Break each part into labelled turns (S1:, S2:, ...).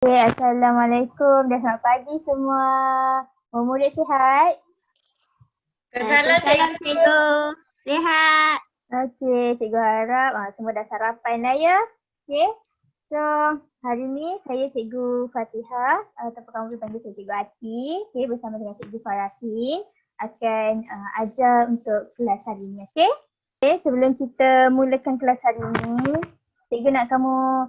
S1: Okay, Assalamualaikum dan selamat pagi semua. Murid sihat?
S2: Salam
S3: Salam
S2: cikgu.
S3: cikgu. Sihat.
S1: Okey, cikgu harap semua dah sarapan dah ya. Okey. So, hari ni saya cikgu Fatihah ataupun kamu boleh panggil saya cikgu Ati. Okey, bersama dengan cikgu Farahin akan ajar untuk kelas hari ni. Okey. Okey, sebelum kita mulakan kelas hari ni, cikgu nak kamu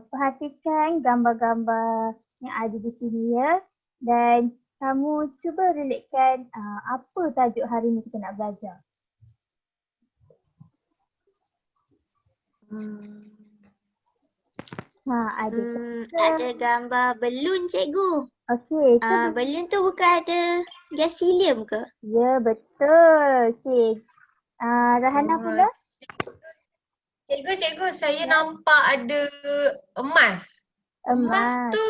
S1: perhatikan gambar-gambar yang ada di sini ya. Dan kamu cuba relatekan apa tajuk hari ni kita nak belajar. Ada.
S3: Ada gambar belun cikgu.
S1: Okey,
S3: Belun tu bukan ada gas helium ke?
S1: ya betul. Okey. Rahana pula?
S2: Cikgu, saya nampak ada emas. Emas tu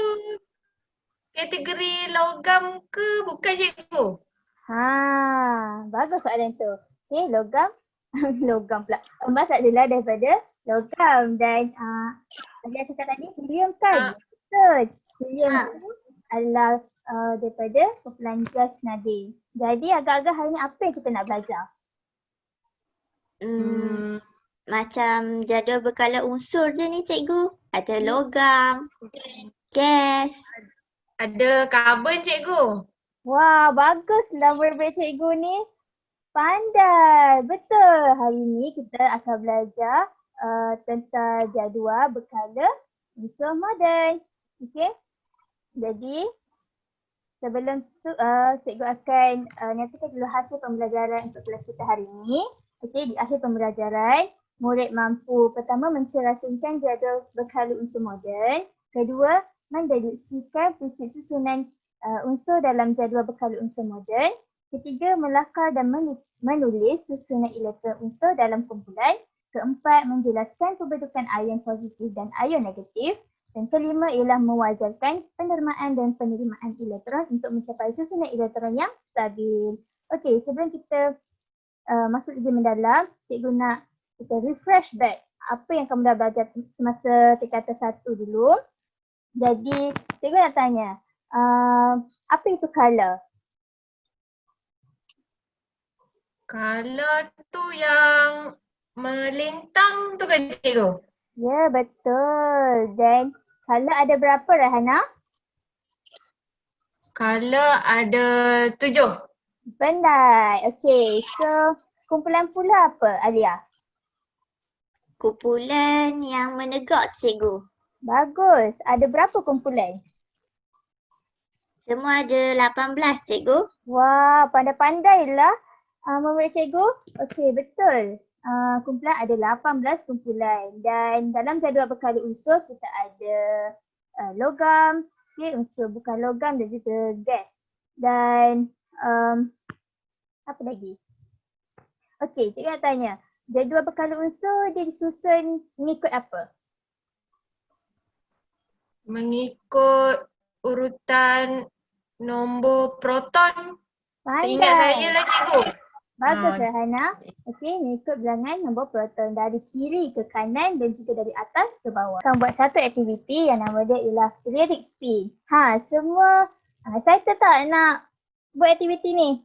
S2: kategori logam ke bukan cikgu?
S1: Bagus soalan tu. Okey, logam. Logam pula. Emas adalah daripada logam dan yang cakap tadi helium kan? Betul. Helium tu adalah daripada kumpulan gas nadir. Jadi agak-agak hari ni apa yang kita nak belajar?
S3: Macam jadual berkala unsur je ni cikgu. Ada logam, gas.
S2: Ada karbon cikgu.
S1: Wah, baguslah murid-murid cikgu ni. Pandai. Betul. Hari ni kita akan belajar tentang jadual berkala unsur moden. Okey. Jadi sebelum tu cikgu akan nyatakan dulu hasil pembelajaran untuk kelas kita hari ini. Okey, di akhir pembelajaran murid mampu pertama menceritakan jadual berkala unsur moden. Kedua, mendeduksikan prinsip susunan unsur dalam jadual berkala unsur moden. Ketiga, melakar dan menulis susunan elektron unsur dalam kumpulan. Keempat, menjelaskan kedudukan ion positif dan ion negatif. Dan kelima ialah mewajarkan penerimaan dan penerimaan elektron untuk mencapai susunan elektron yang stabil. Okey, sebelum kita masuk lagi mendalam, cikgu nak kita refresh back apa yang kamu dah belajar semasa tingkatan 1 dulu. Jadi, cikgu nak tanya, apa itu color?
S2: Color tu yang melintang tu kan cikgu?
S1: Ya, betul. Dan color ada berapa Rahana?
S2: Color ada 7.
S1: Pandai. Okey, so kumpulan pula apa Alia?
S3: Kumpulan yang menegak cikgu.
S1: Bagus. Ada berapa kumpulan?
S3: Semua ada 18 cikgu.
S1: Wah, pandai-pandailah murid cikgu. Okey, betul. Kumpulan ada 18 kumpulan dan dalam jadual berkala unsur kita ada logam, unsur bukan logam dan juga gas. Dan apa lagi? Okey, cikgu nak tanya. Jadual berkala unsur dia disusun mengikut apa?
S2: Mengikut urutan nombor proton.
S1: Pandai.
S2: Seingat saya lah cikgu.
S1: Bagus Rahana. Okey, mengikut bilangan nombor proton dari kiri ke kanan dan juga dari atas ke bawah. Akan buat satu aktiviti yang nama dia ialah periodic spin. Semua excited tak nak buat aktiviti ni?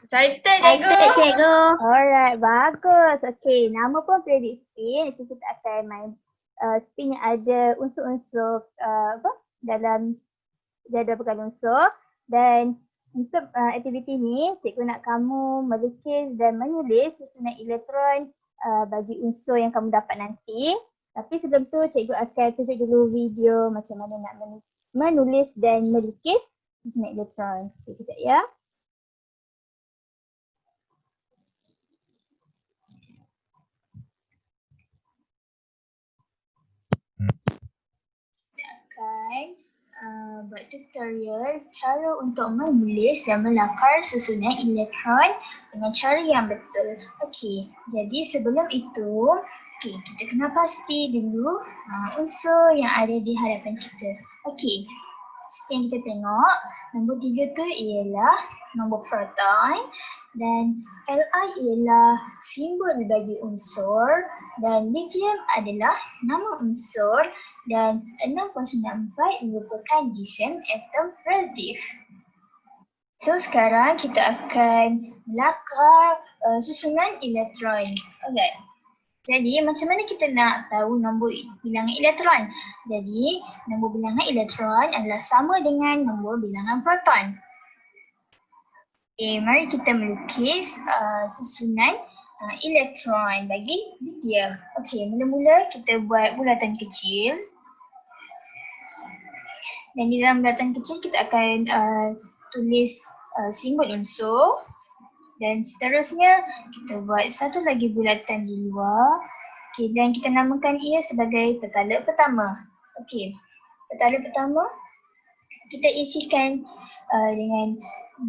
S2: Excited cikgu.
S3: Cikgu.
S1: Alright, bagus. Okey, nama pun periodic spin. Itu kita akan main spin yang ada unsur-unsur dalam jadual berkala unsur. Dan untuk aktiviti ni, cikgu nak kamu melukis dan menulis susunan elektron bagi unsur yang kamu dapat nanti. Tapi sebelum tu, cikgu akan tunjuk dulu video macam mana nak menulis dan melukis susunan elektron. Okey, sekejap ya. Buat tutorial cara untuk menulis dan melakar susunan elektron dengan cara yang betul. Okey, jadi sebelum itu, kita kena pasti dulu unsur yang ada di hadapan kita. Okey, seperti yang kita tengok, nombor 3 tu ialah nombor proton Dan Li ialah simbol bagi unsur dan lithium adalah nama unsur dan 6.94 merupakan GSM atom relatif. So sekarang kita akan melakar susunan elektron. Alright. Jadi macam mana kita nak tahu nombor bilangan elektron? Jadi nombor bilangan elektron adalah sama dengan nombor bilangan proton. Okay, mari kita melukis susunan elektron bagi lithium. Okay, mula-mula kita buat bulatan kecil. Dan di dalam bulatan kecil kita akan tulis simbol unsur. Dan seterusnya kita buat satu lagi bulatan di luar. Okay, dan kita namakan ia sebagai petala pertama. Okay, petala pertama kita isikan dengan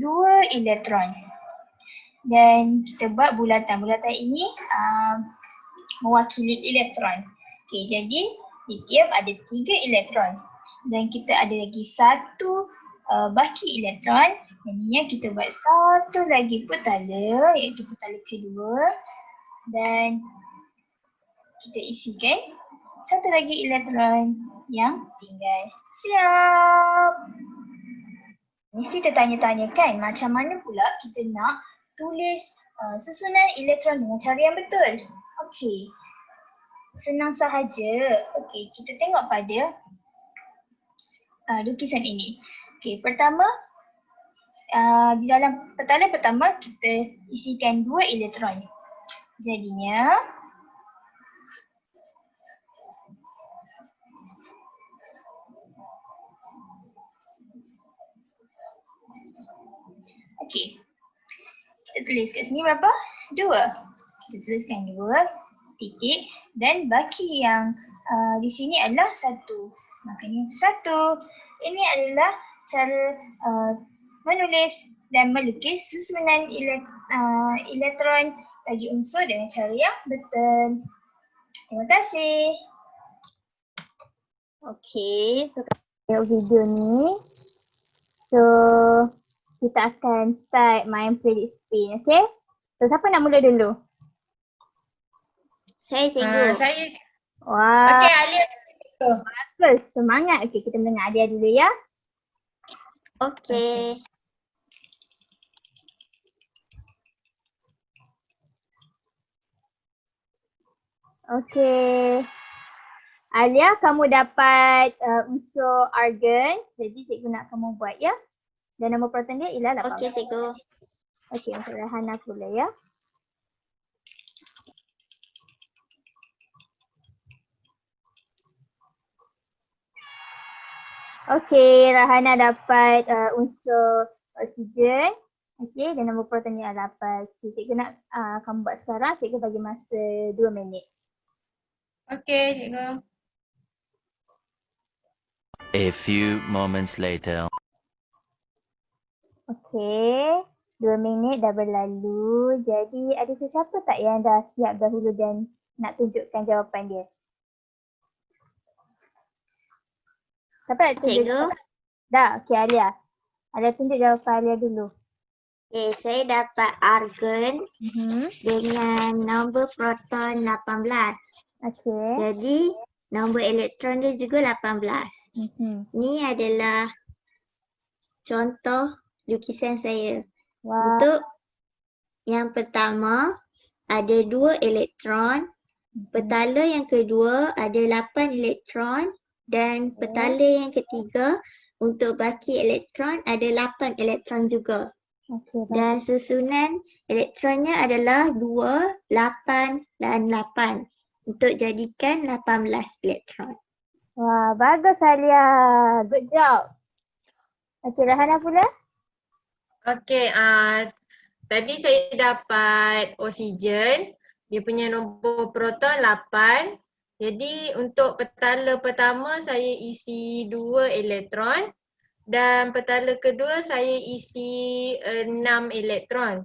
S1: 2 elektron. Dan kita buat bulatan. Bulatan ini mewakili elektron. Okay, jadi lithium ada 3 elektron. Dan kita ada lagi satu baki elektron. Jadinya kita buat satu lagi petala, iaitu petala kedua. Dan kita isikan satu lagi elektron yang tinggal. Siap! Mesti tertanya-tanya kan macam mana pula kita nak tulis susunan elektron dengan cara yang betul. Okey. Senang sahaja. Okey, kita tengok pada lukisan ini. Okey, pertama di dalam petala pertama kita isikan 2 elektron. Jadinya okey. Kita tulis kat sini berapa? 2. Kita tuliskan 2 titik dan baki yang di sini adalah 1. Makanya 1. Ini adalah cara menulis dan melukis susunan elektron bagi unsur dengan cara yang betul. Terima kasih. Okey, so tengok video ni. So kita akan start main predict spin, okey? So siapa nak mula dulu?
S3: Saya cikgu.
S2: Saya.
S1: Wah.
S2: Okey, Alia.
S1: Bagus, semangat. Okey, kita mendengar Alia dulu ya.
S3: Okey.
S1: Okey. Alia, kamu dapat unsur argon. Jadi cikgu nak kamu buat ya. Dan nombor proton dia ialah 18.
S3: Okey cikgu.
S1: Okey, untuk Rahana pula ya. Okey, Rahana dapat unsur oksigen. Okey, dan nombor proton dia adalah 8. Okay, cikgu nak kamu buat sekarang. Cikgu bagi masa 2 minit.
S2: Okey, cikgu.
S4: A few moments later.
S1: Okey, 2 minit dah berlalu. Jadi ada sesiapa tak yang dah siap dahulu dan nak tunjukkan jawapan dia? Siapa nak tunjuk?
S3: Cikgu.
S1: Dah, okey Alia. Alia tunjuk jawapan Alia dulu.
S3: Okey, saya dapat argon dengan nombor proton 18.
S1: Okey.
S3: Jadi nombor elektron dia juga 18. Ni adalah contoh lukisan saya.
S1: Wah.
S3: Untuk yang pertama ada 2 elektron. Petala yang kedua ada 8 elektron. Dan petala yang ketiga untuk baki elektron ada 8 elektron juga.
S1: Okey,
S3: Dan susunan elektronnya adalah 2, 8 dan 8 untuk jadikan 18 elektron.
S1: Wah, bagus Alia. Good job. Okey, Rahana pula?
S2: Okey, tadi saya dapat oksigen. Dia punya nombor proton 8. Jadi untuk petala pertama saya isi 2 elektron. Dan petala kedua saya isi 6 elektron.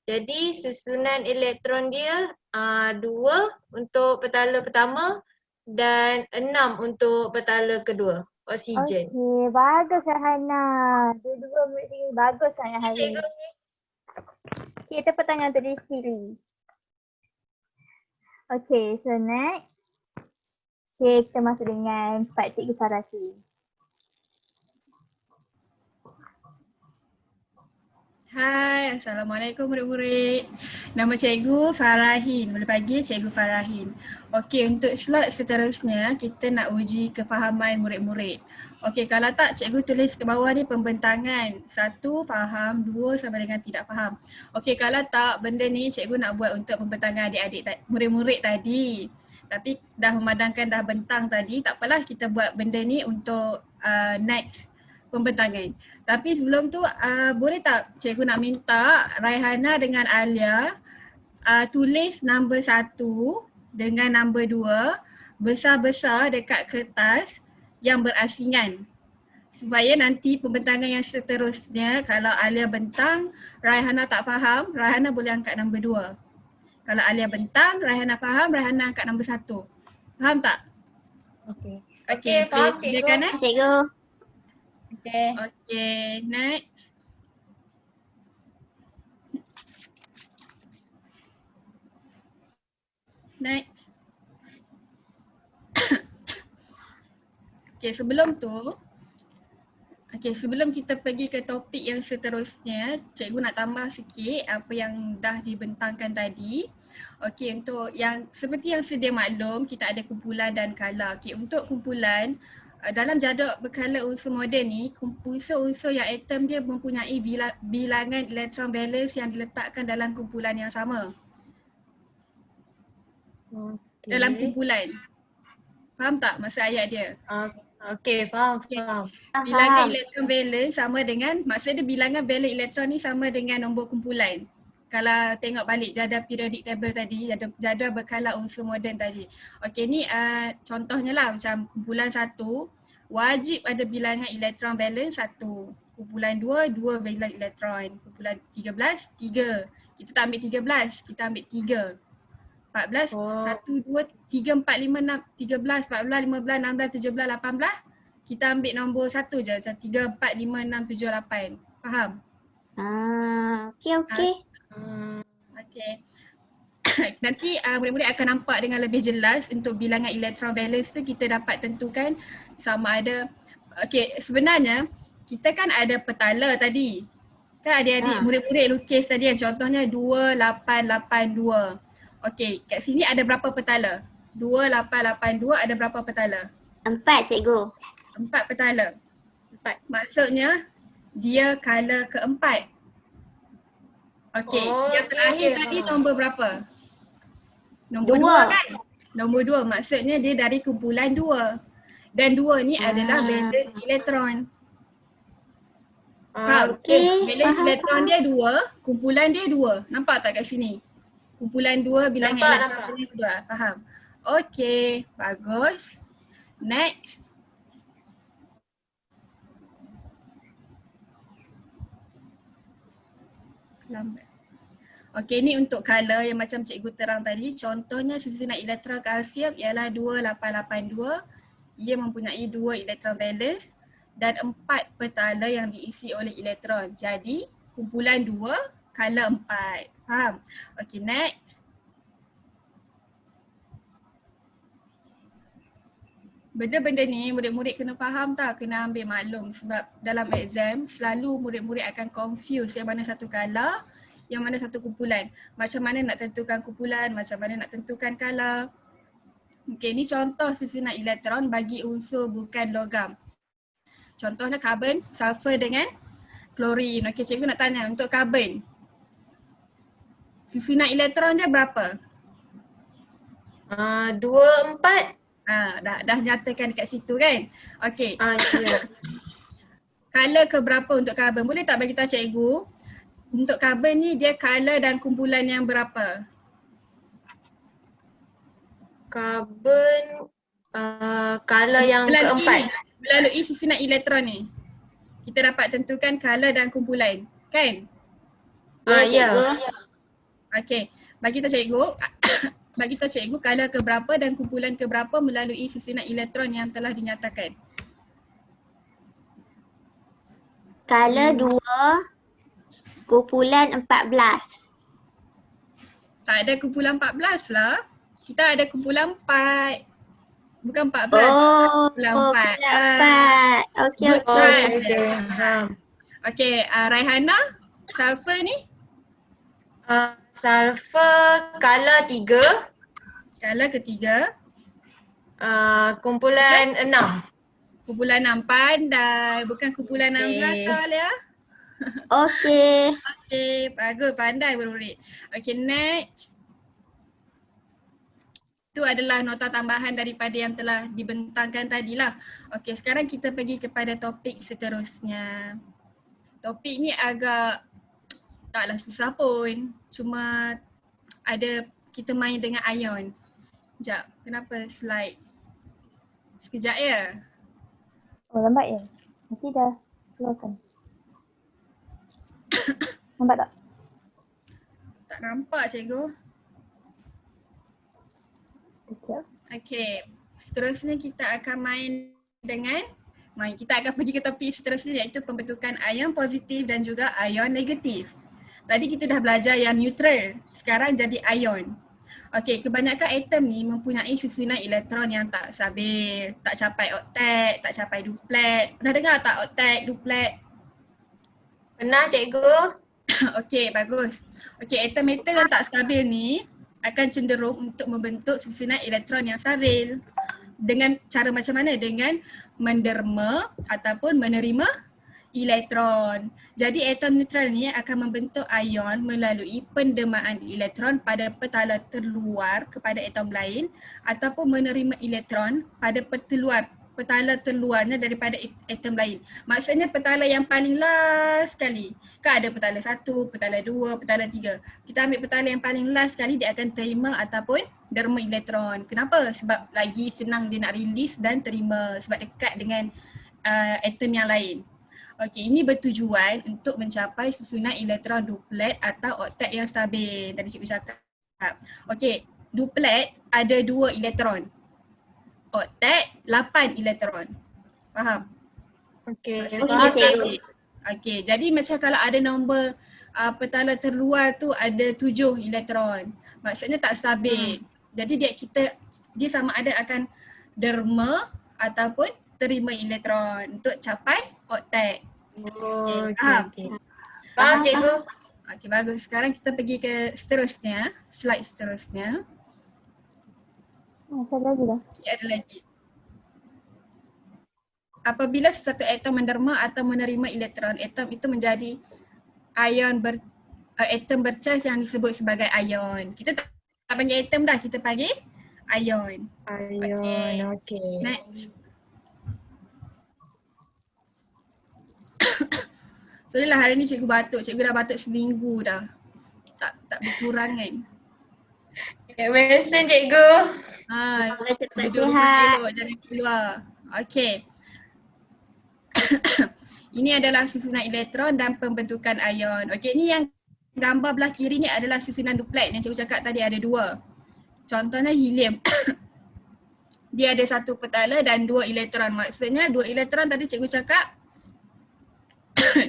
S2: Jadi susunan elektron dia 2 untuk petala pertama dan 6 untuk petala kedua, oksigen.
S1: Okey, bagus Rahana. Dua-dua murid cikgu bagus sangat hari ni.
S2: Cikgu.
S1: Okey, tepuk tangan untuk diri sendiri. Okey, so next. Okey, kita masuk dengan Pak Cikgu Farahin.
S5: Hai, Assalamualaikum murid-murid. Nama cikgu Farahin. Boleh panggil cikgu Farahin. Okey, untuk slot seterusnya kita nak uji kefahaman murid-murid. Okey, kalau tak cikgu tulis ke bawah ni pembentangan. 1 faham, 2 sama dengan tidak faham. Okey, kalau tak benda ni cikgu nak buat untuk pembentangan adik-adik murid-murid tadi. Tapi dah memandangkan dah bentang tadi, tak apalah kita buat benda ni untuk next pembentangan. Tapi sebelum tu boleh tak cikgu nak minta Raihana dengan Alia tulis nombor 1 dengan nombor 2 besar-besar dekat kertas yang berasingan. Supaya nanti pembentangan yang seterusnya kalau Alia bentang, Raihana tak faham, Raihana boleh angkat nombor 2. Kalau Alia bentang, Raihana faham, Raihana angkat nombor 1. Faham tak?
S1: Okey.
S2: Okey, faham, cikgu.
S5: Silakan,
S3: Cikgu.
S2: Okay.
S5: Okay, next. Next. Okay, sebelum kita pergi ke topik yang seterusnya, cikgu nak tambah sikit apa yang dah dibentangkan tadi. Okey, untuk yang seperti yang sedia maklum, kita ada kumpulan dan kala. Okey, untuk kumpulan dalam jadual berkala unsur moden ni, unsur-unsur yang atom dia mempunyai bilangan elektron valence yang diletakkan dalam kumpulan yang sama.
S2: Okay.
S5: Dalam kumpulan. Faham tak maksud ayat dia?
S2: Okey, faham, faham.
S5: Bilangan elektron valence sama dengan, maksud dia bilangan valence elektron ni sama dengan nombor kumpulan. Kalau tengok balik jadual periodic table tadi, jadual berkala unsur moden tadi. Okey, ni contohnya lah macam kumpulan 1 wajib ada bilangan elektron valence 1. Kumpulan 2, 2 bilangan elektron. Kumpulan 13, 3. Kita tak ambil 13, kita ambil 3. 14, 1, 2, 3, 4, 5, 6, 13, 14, 15, 16, 17, 18. Kita ambil nombor 1 je macam 3, 4, 5, 6, 7, 8. Faham?
S3: Okey.
S5: Okay. Nanti murid-murid akan nampak dengan lebih jelas untuk bilangan elektron valence tu kita dapat tentukan sama ada, okay, sebenarnya kita kan ada petala tadi. Kan adik-adik murid-murid lukis tadi yang contohnya 2882. Okay, kat sini ada berapa petala? 2882 ada berapa petala?
S3: 4 cikgu.
S5: 4 petala. 4. Maksudnya dia kala keempat. Okey, yang terakhir tadi nombor berapa? Nombor 2 kan? Nombor 2 maksudnya dia dari kumpulan 2. Dan 2 ni adalah valence elektron.
S3: Okey.
S5: Valence elektron dia 2, kumpulan dia 2. Nampak tak kat sini? Kumpulan 2 bilangan elektron valence 2. Faham? Okey, bagus. Next. Lambat. Okey, ni untuk color yang macam cikgu terang tadi. Contohnya susunan elektron kalsium ialah 2882. Ia mempunyai 2 elektron valence dan 4 petala yang diisi oleh elektron. Jadi kumpulan 2 color 4. Faham? Okey, next. Benda-benda ni murid-murid kena faham tak? Kena ambil maklum sebab dalam exam selalu murid-murid akan confuse yang mana satu color, yang mana satu kumpulan. Macam mana nak tentukan kumpulan, macam mana nak tentukan color. Okey, ni contoh susunan elektron bagi unsur bukan logam. Contohnya karbon, sulfur dengan klorin. Okey, cikgu nak tanya untuk karbon. Susunan elektron dia berapa?
S2: 2, 4.
S5: Dah nyatakan dekat situ kan? Okey.
S2: Ya.
S5: Color ke berapa untuk karbon? Boleh tak bagi tahu cikgu? Untuk karbon ni dia color dan kumpulan yang berapa?
S2: Karbon color yang keempat.
S5: Melalui susunan elektron ni. Kita dapat tentukan color dan kumpulan. Kan?
S2: Ya.
S5: Okey. Bagi tahu cikgu. Bagi tahu cikgu color ke berapa dan kumpulan ke berapa melalui susunan elektron yang telah dinyatakan.
S3: Color 2, kumpulan 14.
S5: Tak ada kumpulan 14 lah. Kita ada kumpulan 4. Bukan 14.
S3: Oh,
S5: Kumpulan
S3: oh,
S5: 4.
S3: dapat. Okey,
S5: Good
S3: okey.
S5: try.
S2: Okay.
S5: Okay, Raihana, sulfur ni
S2: Sulfur color 3.
S5: color ketiga.
S2: Kumpulan 6.
S5: Kumpulan 6 pandai. Bukan kumpulan 16
S2: Okay.
S5: tau Alia.
S3: Okey.
S5: Okay, bagus. Pandai murid-murid. Okay, next. Itu adalah nota tambahan daripada yang telah dibentangkan tadilah. Okey, sekarang kita pergi kepada topik seterusnya. Topik ni agak taklah susah pun. Cuma ada kita main dengan ion. Sekejap, kenapa slide? Sekejap ya.
S1: Oh, lambat ya? Nanti dah keluarkan. Nampak tak?
S5: Tak nampak cikgu.
S1: Sekejap.
S5: Okey, seterusnya kita akan kita akan pergi ke topik seterusnya iaitu pembentukan ion positif dan juga ion negatif. Tadi kita dah belajar yang neutral, sekarang jadi ion. Okey, kebanyakan atom ni mempunyai susunan elektron yang tak stabil, tak capai oktet, tak capai duplet. Pernah dengar tak oktet, duplet?
S2: Pernah cikgu?
S5: Okey, bagus. Okey, atom-atom yang tak stabil ni akan cenderung untuk membentuk susunan elektron yang stabil. Dengan cara macam mana? Dengan menderma ataupun menerima elektron. Jadi atom neutral ni akan membentuk ion melalui pendermaan elektron pada petala terluar kepada atom lain ataupun menerima elektron pada petala terluarnya daripada atom lain. Maksudnya petala yang paling last sekali. Kan ada petala 1, petala 2, petala 3. Kita ambil petala yang paling last sekali, dia akan terima ataupun derma elektron. Kenapa? Sebab lagi senang dia nak release dan terima sebab dekat dengan atom yang lain. Okey, ini bertujuan untuk mencapai susunan elektron duplet atau oktet yang stabil. Tadi cikgu cakap. Okey, duplet ada 2 elektron. Oktet 8 elektron. Faham?
S2: Okay.
S5: Maksudnya
S3: Faham,
S5: dia stabil. Okey, jadi macam kalau ada nombor petala terluar tu ada 7 elektron. Maksudnya tak stabil. Jadi dia sama ada akan derma ataupun terima elektron untuk capai oktet.
S2: Oh,
S5: Faham?
S2: okay. Faham cikgu?
S5: Okey, bagus. Sekarang kita pergi ke seterusnya, slide seterusnya.
S1: Satu lagi dah.
S5: Okay, ada lagi. Apabila satu atom menderma atau menerima elektron, atom itu menjadi atom bercas yang disebut sebagai ion. Kita tak panggil atom dah, kita panggil ion.
S2: Ion, okay.
S5: Next. Sorry lah hari ni cikgu batuk. Cikgu dah batuk seminggu dah. Tak berkurang kan.
S2: Medicine cikgu.
S3: Semoga cepat
S5: duduk
S3: sihat.
S5: elok, jangan keluar. Okay. Ini adalah susunan elektron dan pembentukan ion. Okay, ni yang gambar belah kiri ni adalah susunan duplet yang cikgu cakap tadi ada 2. Contohnya helium. Dia ada 1 petala dan 2 elektron. Maksudnya 2 elektron tadi cikgu cakap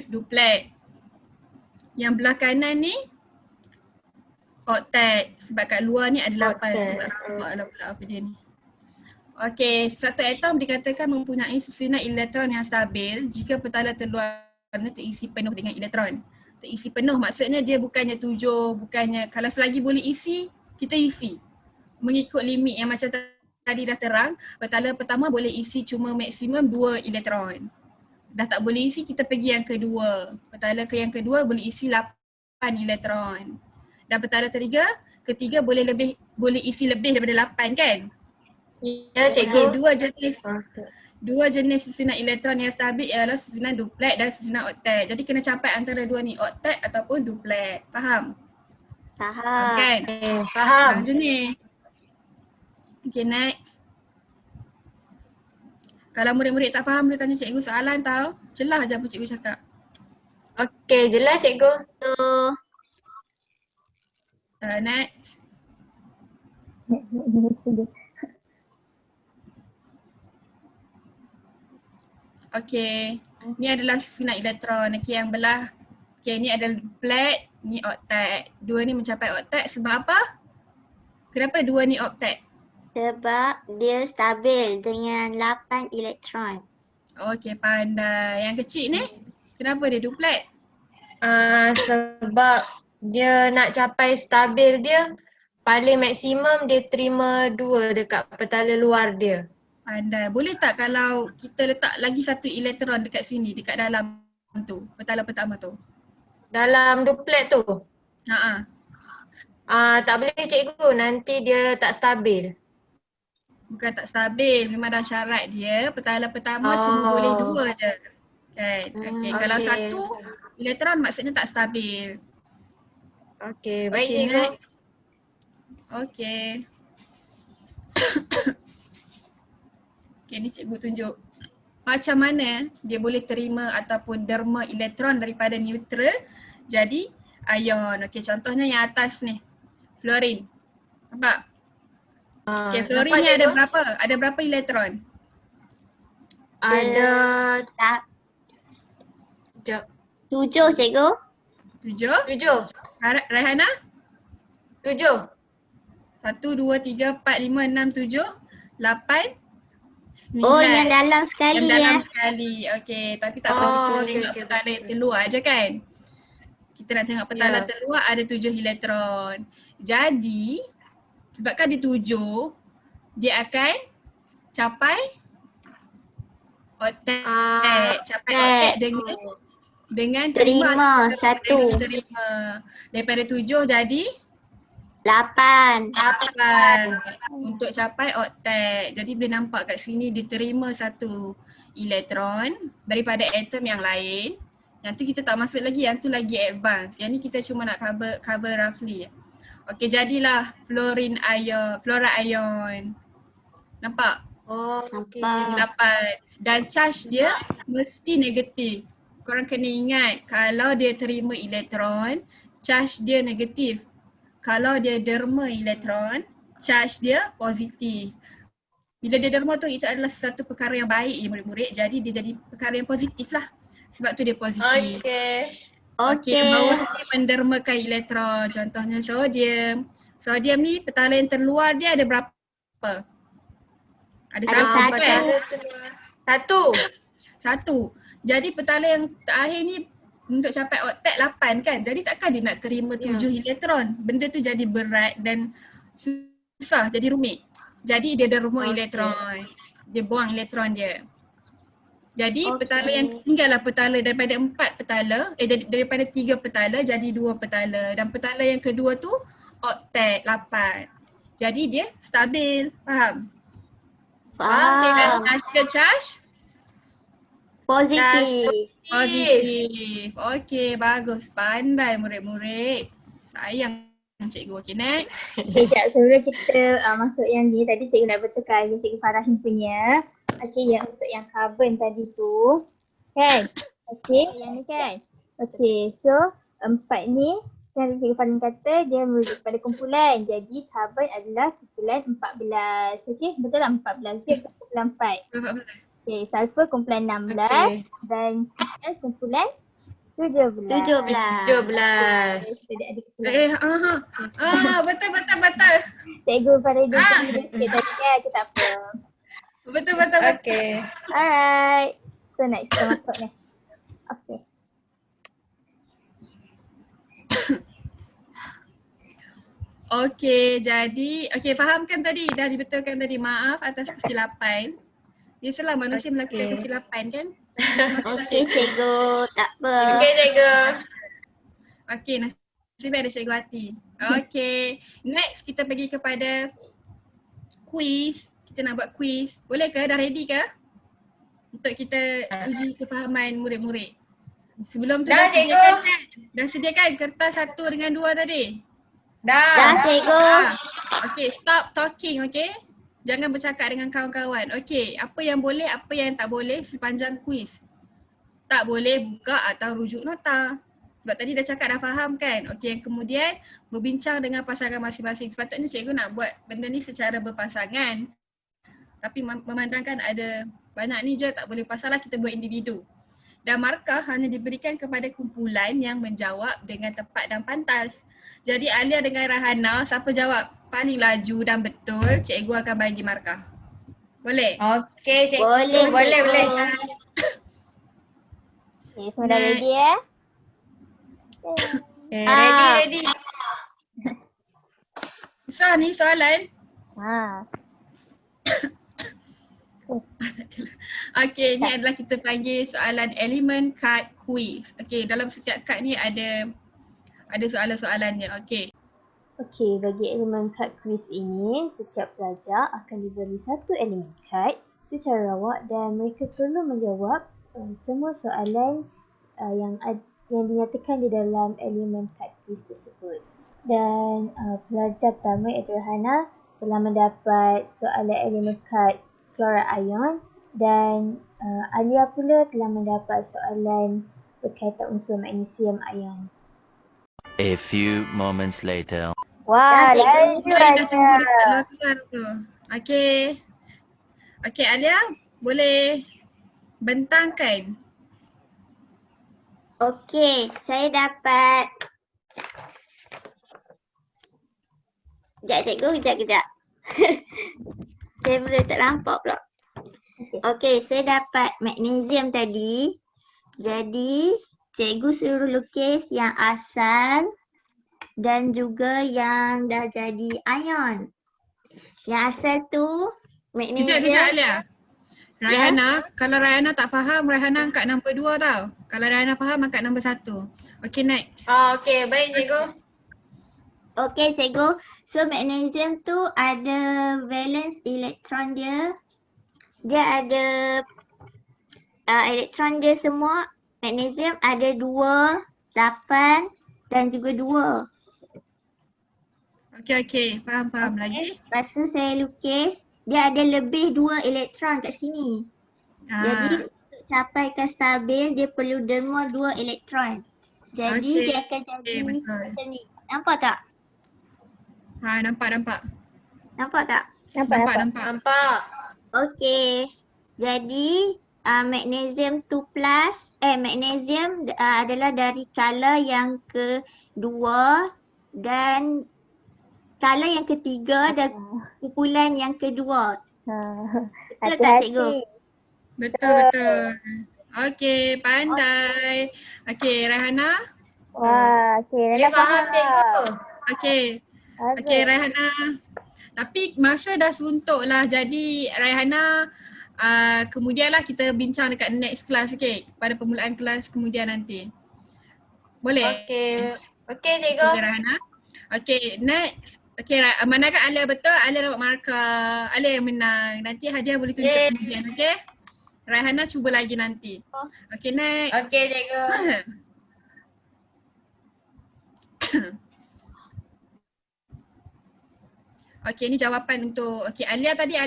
S5: duplet. Yang belah kanan ni oktet. Sebab kat luar ni ada 8. Tak nampak lah pula apa dia ni. Okey, satu atom dikatakan mempunyai susunan elektron yang stabil jika petala terluarnya terisi penuh dengan elektron. Terisi penuh maksudnya dia bukannya 7, bukannya kalau selagi boleh isi, kita isi. Mengikut limit yang macam tadi dah terang, petala pertama boleh isi cuma maksimum 2 elektron. Dah tak boleh isi, kita pergi yang kedua. Petala yang kedua boleh isi 8 elektron. Dan petala ketiga boleh isi lebih daripada 8 kan?
S2: Ya cikgu.
S5: Okay, dua jenis susunan elektron yang stabil ialah susunan duplet dan susunan oktet. Jadi kena capai antara dua ni, oktet ataupun duplet. Faham?
S3: Faham.
S5: Kan?
S2: Faham.
S5: Macam ni. Okay, next. Kalau murid-murid tak faham boleh tanya cikgu soalan tau. Celah je apa cikgu cakap.
S2: Okay, jelas cikgu.
S5: Next. Okay, ni adalah susunan elektron. Okay, yang belah Okay, ni ada duplet, ni oktet. Dua ni mencapai oktet sebab apa? Kenapa dua ni oktet?
S3: Sebab dia stabil dengan 8 elektron.
S5: Okay, pandai. Yang kecil ni, kenapa dia duplet?
S2: Sebab dia nak capai stabil dia, paling maksimum dia terima 2 dekat petala luar dia.
S5: Pandai. Boleh tak kalau kita letak lagi satu elektron dekat sini, dekat dalam tu, petala pertama tu?
S2: Dalam duplet tu,
S5: Ha.
S2: tak boleh cikgu, nanti dia tak stabil.
S5: Bukan tak stabil, memang dah syarat dia. Petala pertama cuma boleh 2 je. Kan? Okay. Kalau
S2: okey.
S5: satu elektron maksudnya tak stabil.
S2: Okey, baik
S5: Okay,
S2: cikgu.
S5: next. Okay. Okay, ni cikgu tunjuk macam mana dia boleh terima ataupun derma elektron daripada neutral jadi ion. Okay, contohnya yang atas ni, fluorine. Nampak? Okay, fluorine
S2: nampak,
S5: ni ada
S2: cikgu?
S5: berapa? Ada berapa elektron?
S2: Ada
S3: Tak.
S2: sekejap.
S3: 7 cikgu.
S5: 7.
S2: 7.
S5: Raihana?
S2: 7.
S5: 1, 2, 3, 4, 5, 6, 7, 8, 9.
S3: Oh, yang dalam sekali
S5: Yang dalam
S3: ya.
S5: sekali. Okey, tapi tak
S2: Oh,
S5: perlu kita
S2: okey,
S5: tengok
S2: okey,
S5: petala yang terluar je kan. Kita nak tengok petala
S2: Ya.
S5: terluar ada 7 elektron. Jadi, sebabkan dia 7, dia akan capai oktet. Capai oktet dengan
S3: Terima
S5: ataupun
S3: satu.
S5: dengan terima. Daripada 7 jadi
S3: 8.
S5: 8 untuk capai oktet. Jadi boleh nampak kat sini diterima satu elektron daripada atom yang lain. Yang tu kita tak masuk lagi, yang tu lagi advance. Yang ni kita cuma nak cover roughly. Okey, jadilah fluorine ion, fluoride ion. Nampak?
S2: Oh,
S3: Nampak.
S5: Yang dapat. Dan charge dia mesti negatif. Korang kena ingat kalau dia terima elektron, charge dia negatif. Kalau dia derma elektron, charge dia positif. Bila dia derma tu, itu adalah satu perkara yang baik ya murid-murid. Jadi dia jadi perkara yang positif lah. Sebab tu dia positif.
S2: Okey.
S5: Okey, yang bawah ni mendermakan elektron. Contohnya sodium. Sodium ni petala yang terluar dia ada berapa? Ada
S3: Ada
S5: satu
S3: satu.
S5: kan?
S2: Satu.
S5: Satu. Jadi petala yang terakhir ni untuk capai oktet 8 kan? Jadi takkan dia nak terima 7 elektron. Benda tu jadi berat dan susah, jadi rumit. Jadi dia derma elektron. Dia buang elektron dia. Jadi petala yang tinggallah petala daripada 4 petala, daripada 3 petala jadi 2 petala. Dan petala yang kedua tu oktet 8. Jadi dia stabil, faham?
S3: Faham.
S5: Dan charge
S3: Positif.
S5: positif. Okey, bagus. Pandai murid-murid. Sayang cikgu. Okey, next.
S1: Okay, sekejap sebelum kita masuk yang ni, tadi cikgu nak betulkan yang cikgu Farahin punya. Okay, yang untuk yang carbon tadi tu. Kan? Okay, yang ni kan? Okay, so 4 ni kan cikgu Farahin kata dia merujuk pada kumpulan. Jadi carbon adalah kumpulan 14. Okay, betul tak 14? Okay, kumpulan 4. Okay, sulfur kumpulan 16 dan kumpulan 17.
S2: 17.
S1: So, dia ada kumpulan.
S5: Betul.
S1: Cikgu Farahin sikit tadi kan, kita tak apa.
S5: Betul.
S2: Okey.
S1: Alright. So next kita masuk ni. Okay.
S5: Okey, jadi fahamkan tadi, dah dibetulkan tadi. Maaf atas kesilapan. Biasalah manusia melakukan kesilapan kan?
S3: Okey cikgu, tak apa.
S2: Okey cikgu.
S5: Okey, nasib ada cikgu hati. Okey, next kita pergi kepada quiz. Kita nak buat quiz. Boleh ke? Dah ready ke? Untuk kita uji kefahaman murid-murid. Sebelum tu
S2: Dah,
S5: dah sediakan kertas 1 dengan 2 tadi?
S3: Dah cikgu.
S5: Okey, stop talking, okey? Jangan bercakap dengan kawan-kawan. Okey, apa yang boleh, apa yang tak boleh sepanjang kuis. Tak boleh buka atau rujuk nota. Sebab tadi dah cakap dah faham kan? Okey, yang kemudian berbincang dengan pasangan masing-masing. Sepatutnya cikgu nak buat benda ni secara berpasangan. Tapi memandangkan ada banyak ni je tak boleh pasalah kita buat individu. Dan markah hanya diberikan kepada kumpulan yang menjawab dengan tepat dan pantas. Jadi Alia dengan Rahana, siapa jawab paling laju dan betul, cikgu akan bagi markah. Boleh?
S2: Okey cikgu.
S3: Boleh,
S2: Boleh.
S3: cikgu.
S1: Okay, semua dah
S5: Next.
S1: ready ya?
S2: Okay, ready.
S5: Susah ni soalan.
S1: Ha.
S5: Okey, ni adalah kita panggil soalan element card quiz. Okey, dalam setiap kad ni ada soalan-soalannya. Okey.
S1: Okey, bagi elemen kad quiz ini, setiap pelajar akan diberi satu elemen kad secara rawak dan mereka perlu menjawab semua soalan yang dinyatakan di dalam elemen kad quiz tersebut. Dan pelajar pertama iaitu Rahana telah mendapat soalan elemen kad klorida ion dan Alia pula telah mendapat soalan berkaitan unsur magnesium ion.
S4: A few moments later.
S1: Wah,
S3: Cantik,
S1: laju
S5: Saya dah tunggu
S1: Alia.
S5: dekat luar kelas tu. Okey. Okey Alia, boleh bentangkan.
S3: Okey, saya dapat. Kejap. Kamera tak nampak pula. Okey, saya dapat magnesium tadi. Jadi, cikgu suruh lukis yang asal dan juga yang dah jadi ion. Yang asal tu magnesium.
S5: Kejap Alia. Rahana, kalau Rahana tak faham, Rahana angkat nombor 2 tau. Kalau Rahana faham, angkat nombor 1. Okey, next.
S2: Okey, baik cikgu.
S3: Okey, cikgu. So, magnesium tu ada valence elektron dia. Dia ada elektron dia semua. Magnesium ada 2, 8 dan juga 2.
S5: Okey. Faham. Lagi?
S3: Lepas tu saya lukis. Dia ada lebih 2 elektron kat sini. Jadi untuk capaikan stabil dia perlu derma 2 elektron. Jadi
S5: Okey.
S3: dia akan jadi
S5: betul.
S3: macam ni. Nampak tak?
S5: Nampak.
S3: Nampak tak?
S1: Nampak.
S2: Nampak.
S3: Okey. Jadi magnesium 2 plus magnesium adalah dari color yang kedua dan color yang ketiga dan kumpulan yang kedua.
S1: Ha.
S3: Betul tak cikgu?
S5: Betul. Okey, pandai. Okey, Rahana.
S1: Wah, okey.
S2: Boleh faham cikgu.
S5: Okey, Rahana. Tapi masa dah suntuk lah. Jadi Rahana kemudianlah kita bincang dekat next class, okey? Pada permulaan kelas kemudian nanti. Boleh?
S2: Okey cikgu.
S5: Okey Rahana. Okey, next. Okey, manakah Alia betul? Alia dapat markah. Alia yang menang. Nanti hadiah boleh tunjuk kemudian, okey? Rahana cuba lagi nanti. Okey, next.
S2: Okey cikgu.
S5: Okey, ni jawapan untuk Alia tadi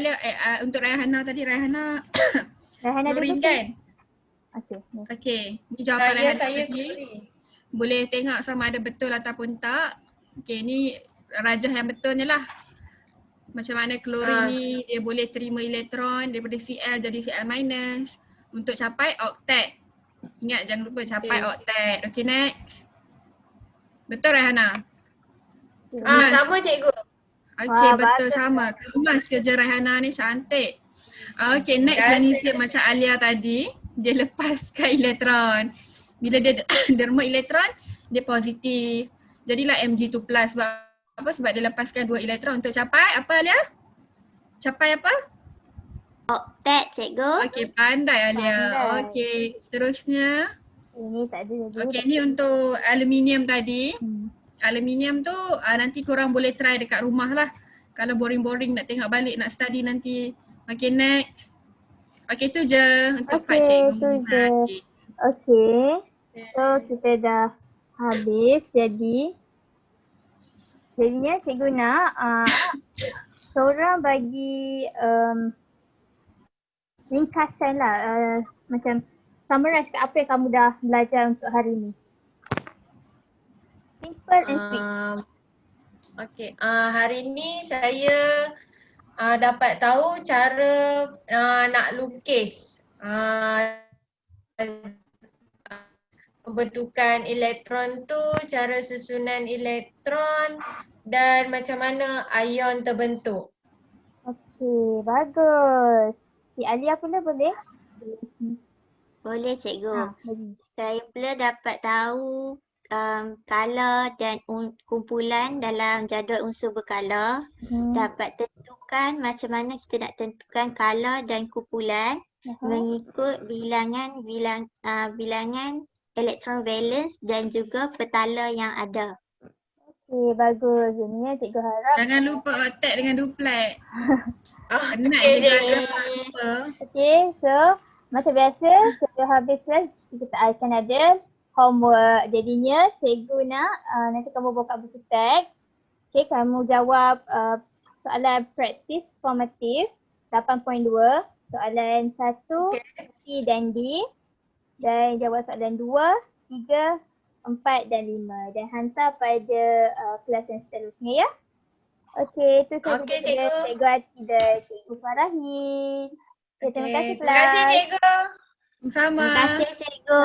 S5: untuk Rahana tadi Rahana klorin kan?
S1: Okey.
S5: Okey, ni jawapan Rahana
S2: Saya
S5: tadi.
S2: query.
S5: Boleh tengok sama ada betul ataupun tak. Okey, ni rajah yang betulnya lah. Macam mana klorin ni dia boleh terima elektron daripada Cl jadi Cl minus untuk capai oktet. Ingat jangan lupa capai oktet. Okey, next. Betul Rahana?
S2: Sama cikgu.
S5: Okey,
S1: Wah,
S5: betul
S1: bagus.
S5: sama. Kemas kerja Rahana ni, cantik. Okey, next magnesium macam Alia tadi, dia lepaskan elektron. Bila dia derma elektron, dia positif. Jadilah Mg2+. Sebab apa? Sebab dia lepaskan 2 elektron untuk capai apa Alia? Capai apa?
S3: Oktet cikgu.
S5: Okey, pandai Alia.
S1: Pandai.
S5: Okey, seterusnya.
S1: Ini tak ada jadi.
S5: Okey, ni untuk aluminium tadi. Aluminium tu nanti korang boleh try dekat rumah lah. Kalau boring-boring nak tengok balik, nak study nanti. Okay, next. Okay, tu je untuk part cikgu.
S1: tu je. Okey. So kita dah habis. Jadinya cikgu nak seorang bagi ringkasan lah. Macam summarize apa yang kamu dah belajar untuk hari ni. Simple and sweet.
S2: Okey, hari ni saya dapat tahu cara nak lukis bentukan elektron tu, cara susunan elektron dan macam mana ion terbentuk.
S1: Okey, bagus. Cik Alia pula boleh?
S3: Boleh cikgu.
S1: Bagi.
S3: Saya pula dapat tahu kala dan kumpulan dalam jadual unsur berkala. Dapat tentukan macam mana kita nak tentukan kala dan kumpulan mengikut bilangan elektron valence dan juga petala yang ada.
S1: Okey, bagus. Ini cikgu harap.
S5: Jangan lupa octet dengan duplex. Penat
S2: okey,
S5: je
S2: cikgu.
S5: ada apa.
S1: Okey, so macam biasa sebelum habis kelas kita akan ada homework. Jadinya cikgu nak nanti kamu buka buku teks. Okey, kamu jawab soalan praktis formatif 8.2, soalan 1, C dan D, dan jawab soalan 2, 3, 4 dan 5 dan hantar pada kelas yang seterusnya ya. Okey, itu saja
S2: Okey,
S1: daripada
S2: cikgu.
S1: Cikgu Ati dan Cikgu Farahin. Okay, terima kasih
S2: Terima kasih
S1: kelas.
S2: cikgu.
S5: Sama.
S3: Terima kasih cikgu.